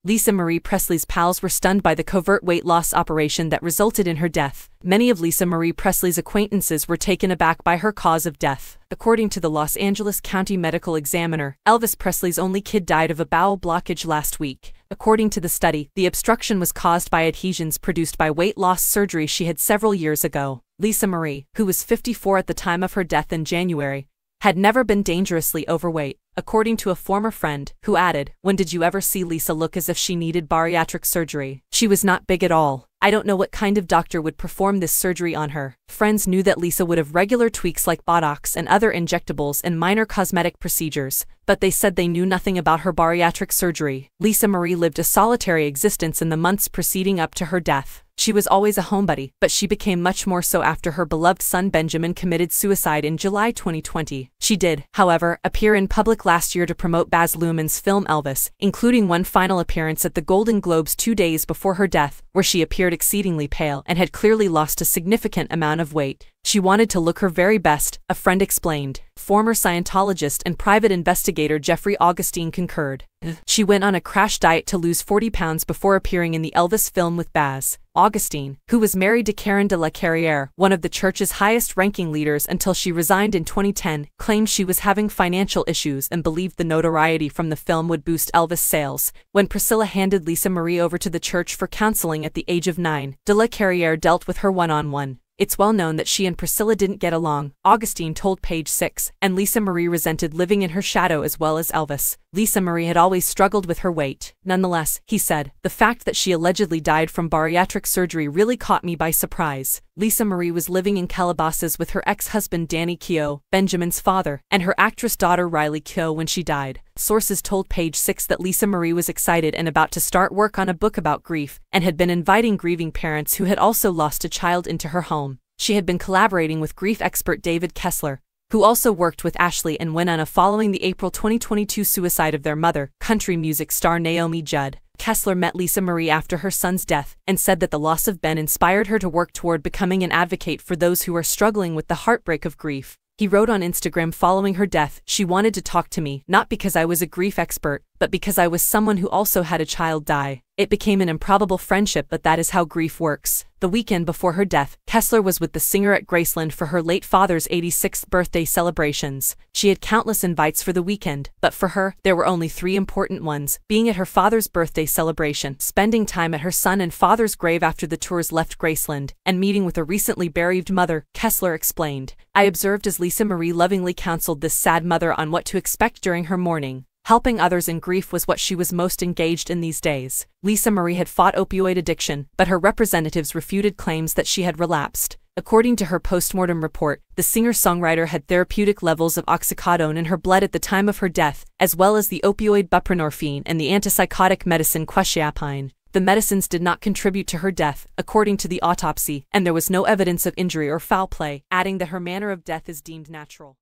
Lisa Marie Presley's pals were stunned by the covert weight loss operation that resulted in her death. Many of Lisa Marie Presley's acquaintances were taken aback by her cause of death. According to the Los Angeles County Medical Examiner, Elvis Presley's only kid died of a bowel blockage last week. According to the study, the obstruction was caused by adhesions produced by weight loss surgery she had several years ago. Lisa Marie, who was 54 at the time of her death in January, had never been dangerously overweight, according to a former friend, who added, "When did you ever see Lisa look as if she needed bariatric surgery? She was not big at all. I don't know what kind of doctor would perform this surgery on her." Friends knew that Lisa would have regular tweaks like Botox and other injectables and minor cosmetic procedures, but they said they knew nothing about her bariatric surgery. Lisa Marie lived a solitary existence in the months preceding up to her death. She was always a homebody, but she became much more so after her beloved son Benjamin committed suicide in July 2020. She did, however, appear in public last year to promote Baz Luhrmann's film Elvis, including one final appearance at the Golden Globes 2 days before her death, where she appeared exceedingly pale and had clearly lost a significant amount of weight. She wanted to look her very best, a friend explained. Former Scientologist and private investigator Jeffrey Augustine concurred. She went on a crash diet to lose 40 pounds before appearing in the Elvis film with Baz. Augustine, who was married to Karen de la Carrière, one of the church's highest-ranking leaders until she resigned in 2010, claimed she was having financial issues and believed the notoriety from the film would boost Elvis sales. When Priscilla handed Lisa Marie over to the church for counseling at the age of 9, de la Carrière dealt with her one-on-one. "It's well known that she and Priscilla didn't get along," Augustine told Page 6, and Lisa Marie resented living in her shadow as well as Elvis. Lisa Marie had always struggled with her weight. Nonetheless, he said, "The fact that she allegedly died from bariatric surgery really caught me by surprise." Lisa Marie was living in Calabasas with her ex-husband Danny Keough, Benjamin's father, and her actress daughter Riley Keough when she died. Sources told Page 6 that Lisa Marie was excited and about to start work on a book about grief, and had been inviting grieving parents who had also lost a child into her home. She had been collaborating with grief expert David Kessler, who also worked with Ashley and Winona following the April 2022 suicide of their mother, country music star Naomi Judd. Kessler met Lisa Marie after her son's death and said that the loss of Ben inspired her to work toward becoming an advocate for those who are struggling with the heartbreak of grief. He wrote on Instagram following her death, "She wanted to talk to me, not because I was a grief expert, but because I was someone who also had a child die. It became an improbable friendship, but that is how grief works." The weekend before her death, Kessler was with the singer at Graceland for her late father's 86th birthday celebrations. She had countless invites for the weekend, but for her, there were only 3 important ones: being at her father's birthday celebration, spending time at her son and father's grave after the tours left Graceland, and meeting with a recently bereaved mother, Kessler explained. "I observed as Lisa Marie lovingly counseled this sad mother on what to expect during her mourning. Helping others in grief was what she was most engaged in these days." Lisa Marie had fought opioid addiction, but her representatives refuted claims that she had relapsed. According to her postmortem report, the singer-songwriter had therapeutic levels of oxycodone in her blood at the time of her death, as well as the opioid buprenorphine and the antipsychotic medicine quetiapine. The medicines did not contribute to her death, according to the autopsy, and there was no evidence of injury or foul play, adding that her manner of death is deemed natural.